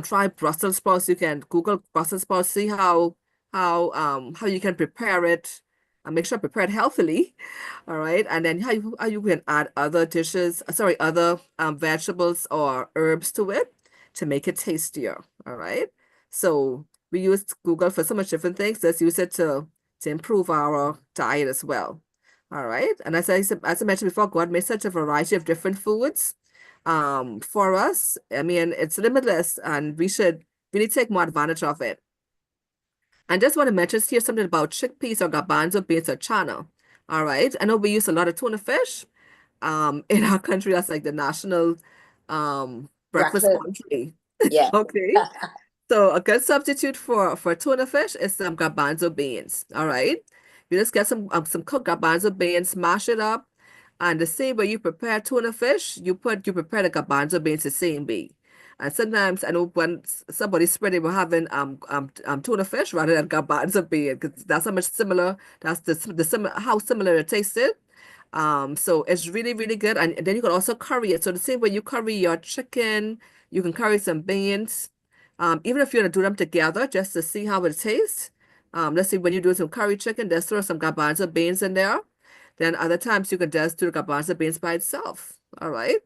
try Brussels sprouts, you can Google Brussels sprouts, see how you can prepare it and make sure prepare it healthily. All right. And then how you can add other dishes, sorry, other vegetables or herbs to it to make it tastier. All right. So we use Google for so much different things. Let's use it to improve our diet as well. All right. And as I mentioned before, God made such a variety of different foods for us. I mean, it's limitless, and we should really take more advantage of it. And just want to mention here something about chickpeas or garbanzo beans or chana. All right. I know we use a lot of tuna fish. In our country, that's like the national breakfast Breakfast. country. Yeah. Okay. So a good substitute for tuna fish is some garbanzo beans. All right. You just get some cooked garbanzo beans, mash it up, and the same way you prepare tuna fish, you prepare the garbanzo beans the same way. And sometimes I know when somebody spread, they were having tuna fish rather than garbanzo bean, because that's how much similar. That's how similar it tasted. So it's really, really good. And then you can also curry it. So the same way you curry your chicken, you can curry some beans. Even if you're gonna do them together just to see how it tastes. Let's say when you do some curry chicken, just throw some garbanzo beans in there. Then other times you can just do the garbanzo beans by itself. All right.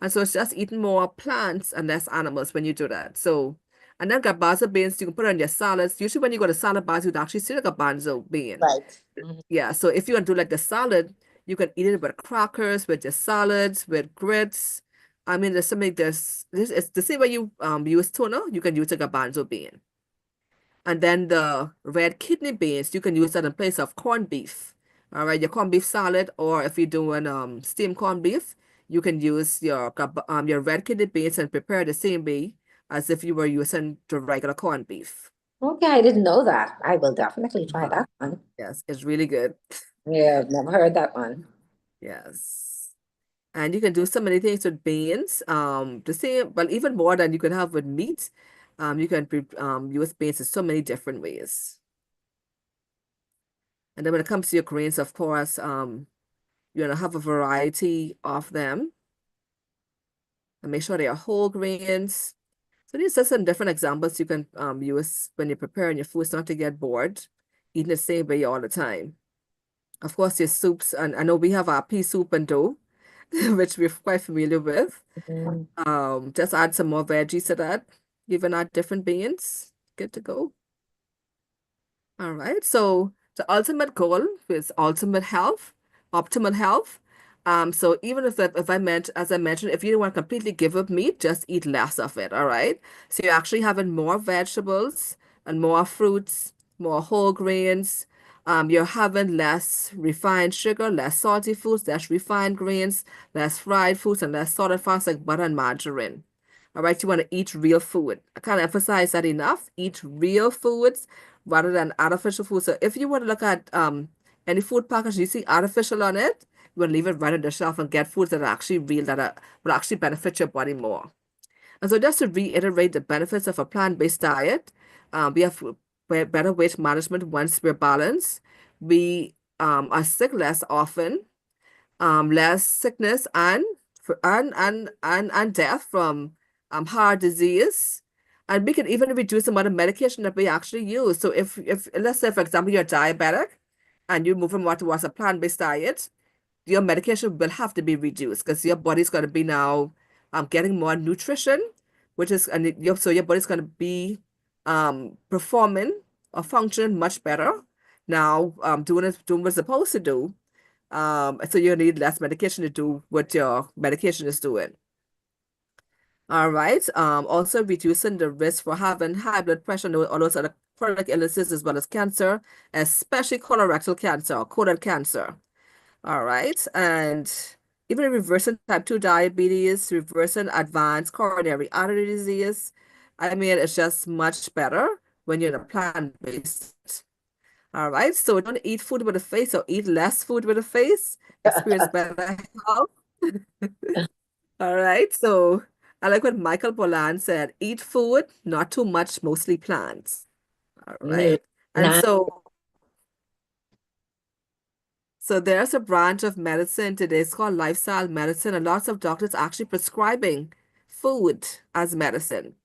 And so it's just eating more plants and less animals when you do that. So, and then garbanzo beans, you can put on your salads. Usually when you go to salad bars, you'd actually see the garbanzo bean. Right. Yeah. So if you want to do like the salad, you can eat it with crackers, with your salads, with grits. I mean, it's the same way you use tuna, you can use a garbanzo bean. And then the red kidney beans, you can use that in place of corned beef. All right, your corned beef salad, or if you're doing steamed corned beef, you can use your red kidney beans and prepare the same way as if you were using the regular corned beef. Okay, I didn't know that. I will definitely try that one. Yes, it's really good. Yeah, I've never heard that one. Yes. And you can do so many things with beans. The same, well, even more than you can have with meat. You can use beans in so many different ways. And then when it comes to your grains, of course, you're gonna have a variety of them. And make sure they are whole grains. So these are some different examples you can use when you're preparing your foods, not to get bored, eating the same way all the time. Of course, your soups, and I know we have our pea soup and dough, which we're quite familiar with. Just add some more veggies to that, even add different beans. Good to go. All right. So the ultimate goal is ultimate health, optimal health. So even if as I mentioned, if you don't want to completely give up meat, just eat less of it. All right. So you're actually having more vegetables and more fruits, more whole grains. You're having less refined sugar, less salty foods, less refined grains, less fried foods, and less solid fats like butter and margarine. All right, you want to eat real food. I can't emphasize that enough. Eat real foods rather than artificial food. So if you want to look at any food package, you see artificial on it, you want to leave it right on the shelf and get foods that are actually real, will actually benefit your body more. And so just to reiterate the benefits of a plant-based diet, we have better weight management once we're balanced. We are sick less often, less sickness and death from heart disease. And we can even reduce the amount of medication that we actually use. So if let's say, for example, you're diabetic and you're moving more towards a plant-based diet, your medication will have to be reduced because your body's going to be now getting more nutrition, so your body's going to be performing or functioning much better now, doing what it's supposed to do. So you need less medication to do what your medication is doing. All right. Also reducing the risk for having high blood pressure and all those other chronic illnesses as well as cancer, especially colorectal cancer or colon cancer. All right. And even reversing type 2 diabetes, reversing advanced coronary artery disease. I mean, it's just much better when you're in a plant-based. All right. So don't eat food with a face, or eat less food with a face. Experience better health. All right. So I like what Michael Bolan said, eat food, not too much, mostly plants. All right. And Nice. so there's a branch of medicine today. It's called lifestyle medicine, and lots of doctors are actually prescribing food as medicine.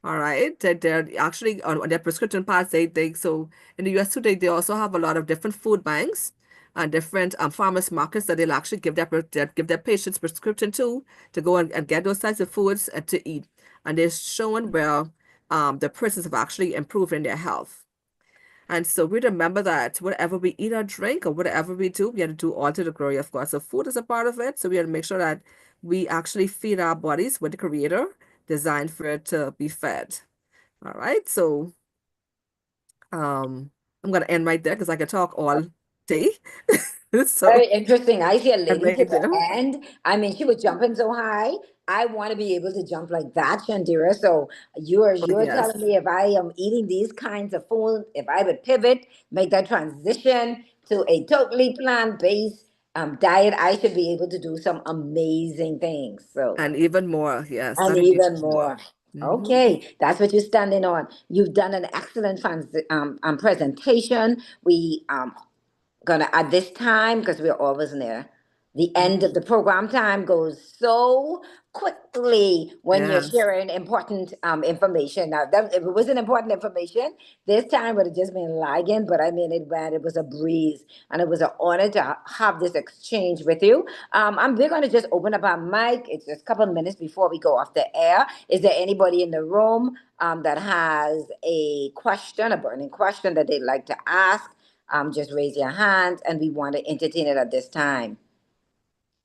All right. They're actually on their prescription pads. So in the US today, they also have a lot of different food banks and different farmers markets that they'll actually give their patients prescription to go and get those types of foods to eat. And they're showing where the persons have actually improved in their health. And so we remember that whatever we eat or drink or whatever we do, we have to do all to the glory of God. So food is a part of it. So we have to make sure that we actually feed our bodies with the Creator designed for it to be fed. All right. So I'm gonna end right there because I could talk all day. So Very interesting. I see a lady right to the there. end. I mean, she was jumping so high. I want to be able to jump like that, Shandira. So you're Oh, you're yes. telling me if I am eating these kinds of food, if I would pivot, make that transition to a totally plant-based diet, I should be able to do some amazing things. So And even more, yes, and that would be even more. Mhm. Okay, that's what you're standing on. You've done an excellent presentation. We gonna at this time because we're always near the end of the program. Time goes so quickly when you're Yes. sharing important information. Now, that, if it wasn't important information, this time would have just been lagging. But I mean, it was a breeze, and it was an honor to have this exchange with you. We're going to just open up our mic. It's just a couple of minutes before we go off the air. Is there anybody in the room that has a question, a burning question that they'd like to ask? Just raise your hand and we want to entertain it at this time.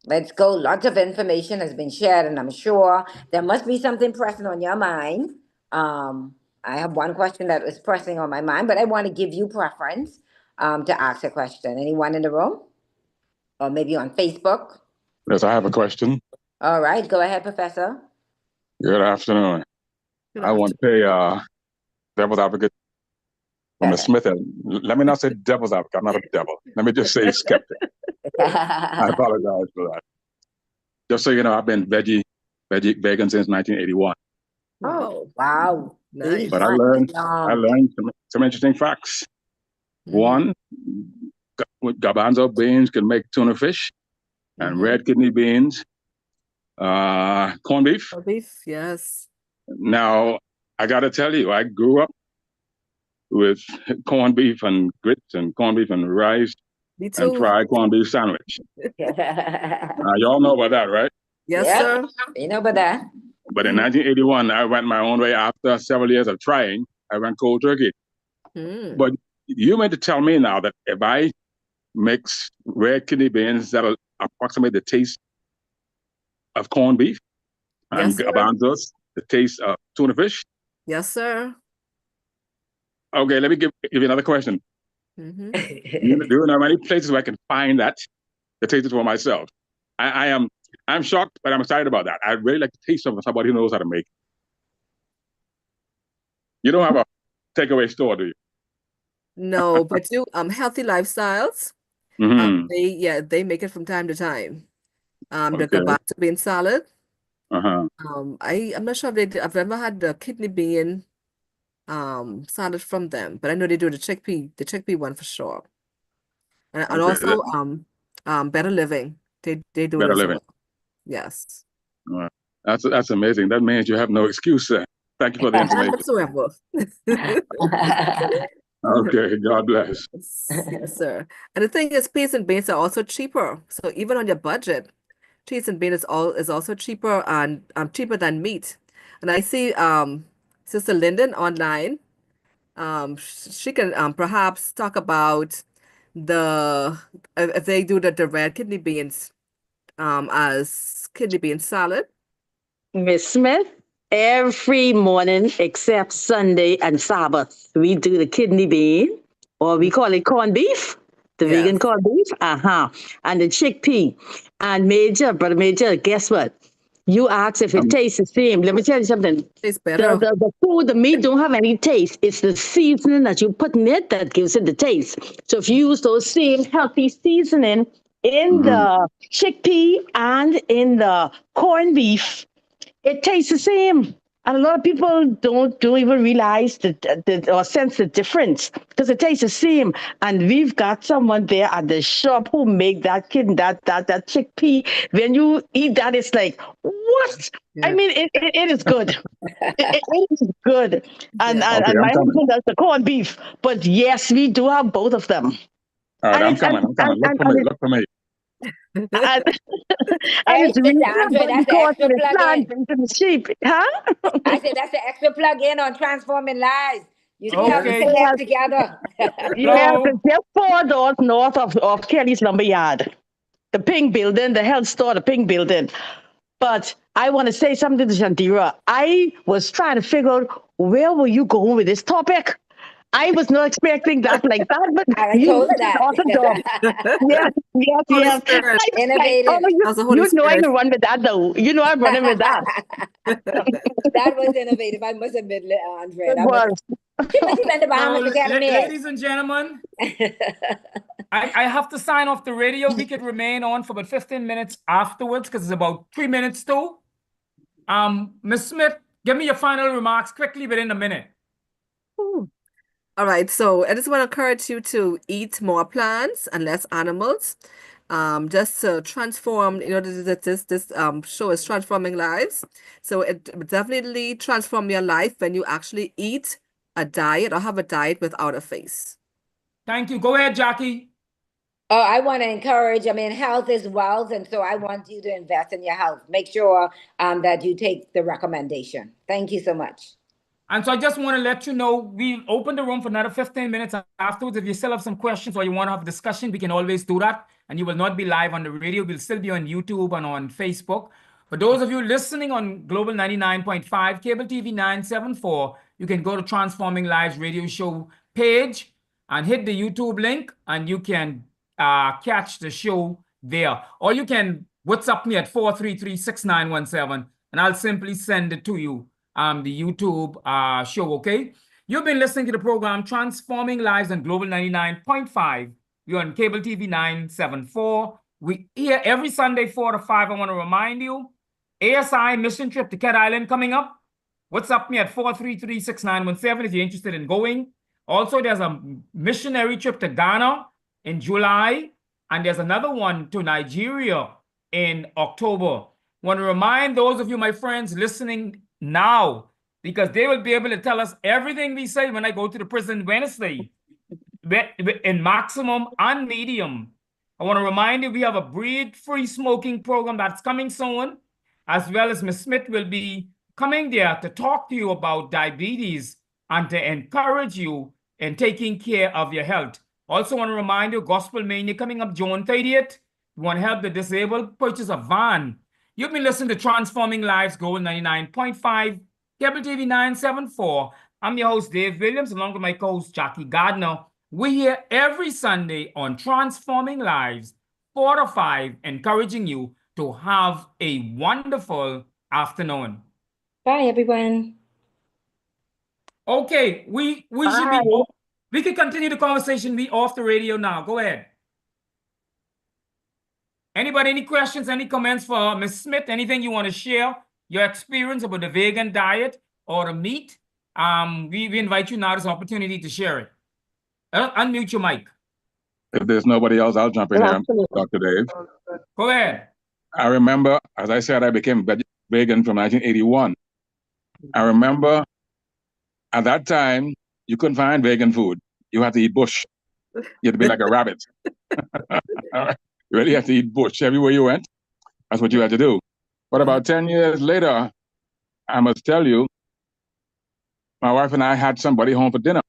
Let's go. Lots of information has been shared, and I'm sure there must be something pressing on your mind. I have one question that is pressing on my mind, but I want to give you preference to ask a question. Anyone in the room? Or maybe on Facebook? Yes, I have a question. All right, go ahead, Professor. Good afternoon. Good I want to pay devil's advocate for Ms. Smith. Let me not say devil's advocate. I'm not a devil. Let me just say skeptic. I apologize for that. Just so you know, I've been vegan since 1981. Oh, wow. Nice. But I learned some interesting facts. One, garbanzo beans can make tuna fish, and red kidney beans, corned beef. Corned beef, yes. Now, I got to tell you, I grew up with corned beef and grits and corned beef and rice Me too. and fried corned beef sandwich. Y'all know about that, right? Yes, sir. You know about that. But in 1981, I went my own way. After several years of trying, I went cold turkey. But you meant to tell me now that if I mix red kidney beans that'll approximate the taste of corned beef and garbanzos, the taste of tuna fish? Yes, sir. Okay, let me give you another question. Do you know any places where I can find that to taste it for myself? I'm shocked, but I'm excited about that. I'd really like to taste something from somebody who knows how to make it. You don't have a takeaway store, do you? No, but you Healthy Lifestyles. They make it from time to time. The garbanzo bean salad. I'm not sure if I've ever had the kidney bean salad from them, but I know they do the chickpea one for sure. And also Better Living. They do Better it as Living. well. Yes. That's amazing. That means you have no excuse. Thank you for the information. Whatsoever. Okay, God bless. Yes, sir. And the thing is, peas and beans are also cheaper. So even on your budget, peas and beans is also cheaper and cheaper than meat. And I see Sister Lyndon online. She can perhaps talk about if they do the red kidney beans as kidney bean salad. Miss Smith, every morning except Sunday and Sabbath, we do the kidney bean, or we call it corned beef, the vegan corned beef, and the chickpea. And Brother Major, guess what? You asked if it tastes the same. Let me tell you something. Tastes better. The food, the meat don't have any taste. It's the seasoning that you put in it that gives it the taste. So if you use those same healthy seasoning in the chickpea and in the corned beef, it tastes the same. And a lot of people don't even realize or sense the difference because it tastes the same. And we've got someone there at the shop who make that chickpea. When you eat that, it's like, what? Yeah. I mean, it is good. it is good. And my husband does the corned beef. But yes, we do have both of them. All right, I'm coming. Look for me. Hey, Andre, that's the extra plug in. Sheep, huh? I said that's the extra plug in on Transforming Lives. You two have to Okay. say that together. Yeah, Hello. it's just 4 doors north of Kelly's Lumberyard. The pink building, the health store, the pink building. But I want to say something to Shantira. I was trying to figure out where were you going with this topic? I was not expecting that like that, but I you told her did an awesome job. that. Yes, yes, Holy yes. Spirit. Innovative. Oh, That's the Holy you know I Spirit. can run with that though. You know I'm running with that. That was innovative. I must admit, Andrea. It That was. was. She must have been the So, Bahamas Academy. ladies and gentlemen, I have to sign off the radio. We could remain on for about 15 minutes afterwards because it's about 3 minutes too. Ms. Smith, give me your final remarks quickly within a minute. All right, so I just want to encourage you to eat more plants and less animals. Just to transform, this show is transforming lives. So it will definitely transform your life when you actually eat a diet or have a diet without a face. Thank you. Go ahead, Jackie. Oh, I want to encourage, health is wealth. And so I want you to invest in your health. Make sure that you take the recommendation. Thank you so much. And so I just want to let you know, we'll open the room for another 15 minutes afterwards. If you still have some questions or you want to have a discussion, we can always do that. And you will not be live on the radio. We'll still be on YouTube and on Facebook. For those of you listening on Global 99.5, Cable TV 974, you can go to Transforming Lives radio show page and hit the YouTube link, and you can catch the show there. Or you can WhatsApp me at 433-6917, and I'll simply send it to you. The YouTube show, okay? You've been listening to the program Transforming Lives on Global 99.5. You're on Cable TV 974. We here every Sunday 4 to 5. I want to remind you, ASI mission trip to Cat Island coming up. WhatsApp me at 433-6917 if you're interested in going. Also, there's a missionary trip to Ghana in July, and there's another one to Nigeria in October. I want to remind those of you, my friends, listening now, because they will be able to tell us everything we say when I go to the prison Wednesday in maximum and medium. I want to remind you we have a breed-free smoking program that's coming soon, as well as Ms. Smith will be coming there to talk to you about diabetes and to encourage you in taking care of your health. Also want to remind you, Gospel Mania coming up June 30th. You want to help the disabled purchase a van. You've been listening to Transforming Lives, Gold 99.5, Cable TV 974. I'm your host, Dave Williams, along with my co-host, Jackie Gardner. We're here every Sunday on Transforming Lives, 4 to 5, encouraging you to have a wonderful afternoon. Bye, everyone. Okay, we should be, we can continue the conversation. We off the radio now. Go ahead. Anybody, any questions, any comments for Ms. Smith? Anything you want to share? Your experience about the vegan diet or the meat? We invite you now this opportunity to share it. Unmute your mic. If there's nobody else, I'll jump in here, Dr. Dave. Go ahead. I remember, as I said, I became vegan from 1981. I remember at that time, you couldn't find vegan food. You had to eat bush. You had to be like a rabbit. You really have to eat bush everywhere you went. That's what you had to do. But about 10 years later, I must tell you, my wife and I had somebody home for dinner.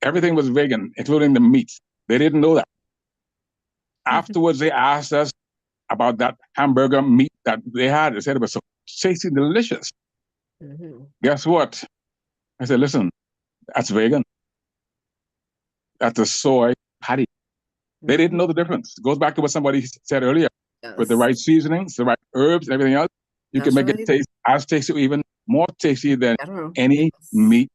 Everything was vegan, including the meat. They didn't know that. Afterwards, they asked us about that hamburger meat that they had. They said it was so tasty, delicious. Guess what? I said, listen, that's vegan. That's a soy patty. They didn't know the difference. It goes back to what somebody said earlier. Yes. With the right seasonings, the right herbs, and everything else, you can make it taste as tasty, even more tasty than any meat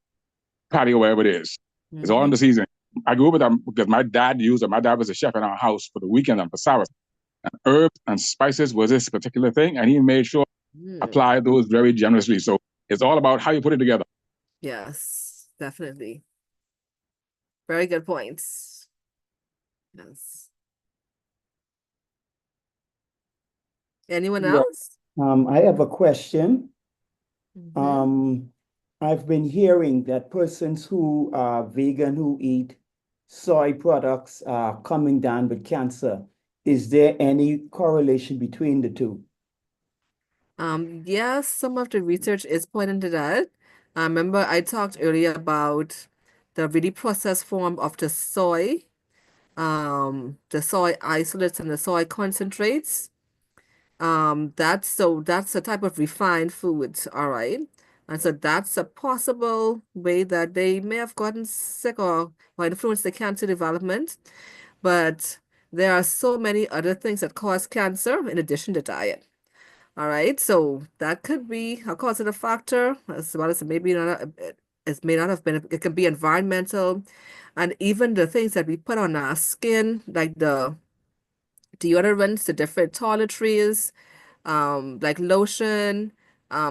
patty or whatever it is. It's all in the seasoning. I grew up with them because my dad used it. My dad was a chef in our house for the weekend and for Sabbath. And herbs and spices was this particular thing, and he made sure apply those very generously. So it's all about how you put it together. Yes, definitely. Very good points. Yes. Anyone else? I have a question. I've been hearing that persons who are vegan, who eat soy products, are coming down with cancer. Is there any correlation between the two? Yes, some of the research is pointing to that. Remember, I talked earlier about the really processed form of the soy isolates and the soy concentrates. That's a type of refined food, all right? And so that's a possible way that they may have gotten sick or influenced the cancer development. But there are so many other things that cause cancer in addition to diet. All right, so that could be a causative factor, as well as maybe not. It may not have been. It can be environmental, and even the things that we put on our skin, like the deodorants, the different toiletries, like lotion,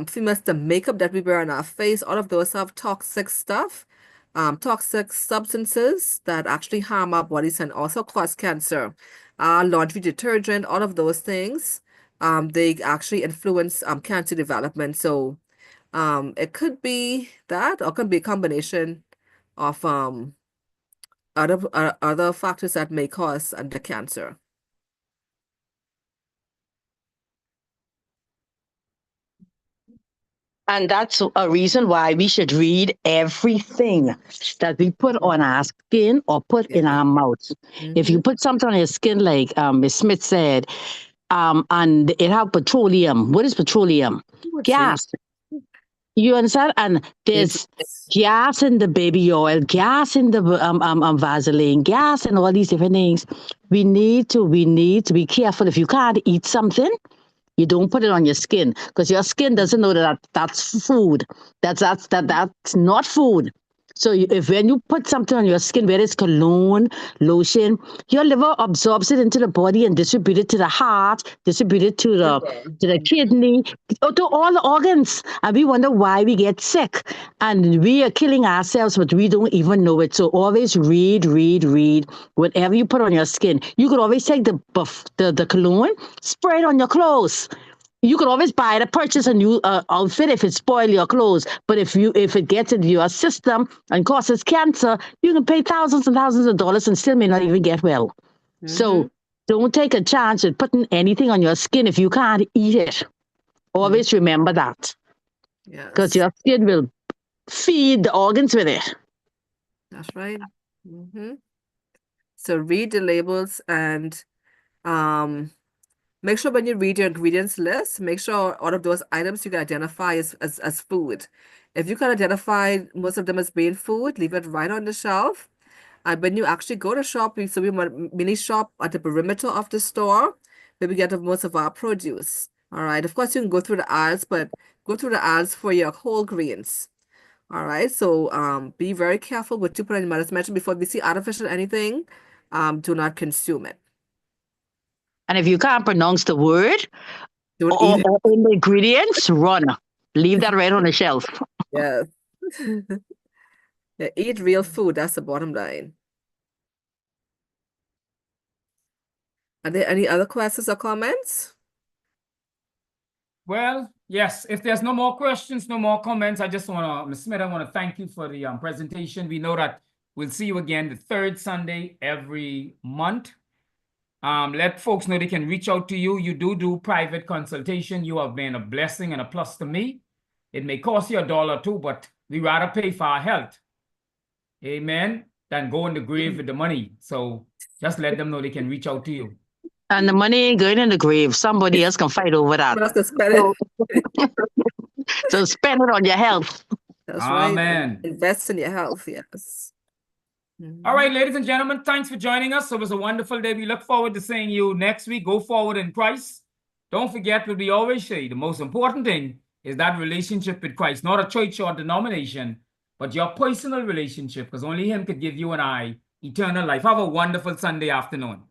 females, the makeup that we wear on our face, all of those have toxic stuff, toxic substances that actually harm our bodies and also cause cancer. Laundry detergent, all of those things, they actually influence cancer development. So it could be that, or it could be a combination of other factors that may cause the cancer. And that's a reason why we should read everything that we put on our skin or put in our mouth. If you put something on your skin, like Ms. Smith said, and it have petroleum. What is petroleum? Gas. You understand? And there's gas in the baby oil, gas in the Vaseline, gas and all these different things. We need to be careful. If you can't eat something, you don't put it on your skin, because your skin doesn't know that that's food. That's not food. So when you put something on your skin, whether it's cologne, lotion, your liver absorbs it into the body and distributes it to the heart, distribute it to the kidney, to all the organs. And we wonder why we get sick. And we are killing ourselves, but we don't even know it. So always read. Whatever you put on your skin. You could always take the cologne, spray it on your clothes. You could always purchase a new outfit if it spoils your clothes. But if it gets into your system and causes cancer, you can pay thousands and thousands of dollars and still may not even get well. So don't take a chance at putting anything on your skin if you can't eat it. Always remember that. Because your skin will feed the organs with it. That's right. So read the labels and make sure when you read your ingredients list, make sure all of those items you can identify as food. If you can identify most of them as being food, leave it right on the shelf. And when you actually go to shop, so we mini shop at the perimeter of the store, where we get most of our produce. All right. Of course, you can go through the aisles, but go through the aisles for your whole grains. All right. So be very careful what you put in your mouth. As mentioned before, if we see artificial anything, do not consume it. And if you can't pronounce the word or in the ingredients, run. Leave that right on the shelf. Yes. Yeah, eat real food. That's the bottom line. Are there any other questions or comments? Well, yes. If there's no more questions, no more comments, I just want to, Ms. Smith, I want to thank you for the presentation. We know that we'll see you again the third Sunday every month. Let folks know they can reach out to you. You do private consultation. You have been a blessing and a plus to me. It may cost you $1 or $2, but we rather pay for our health, amen, than go in the grave with the money. So just let them know they can reach out to you. And the money ain't going in the grave. Somebody else can fight over that. So spend it on your health. That's Amen. Right. Invest in your health, yes. All right, ladies and gentlemen, thanks for joining us. It was a wonderful day. We look forward to seeing you next week. Go forward in Christ. Don't forget what we always say. The most important thing is that relationship with Christ, not a church or denomination, but your personal relationship, because only Him could give you and I eternal life. Have a wonderful Sunday afternoon.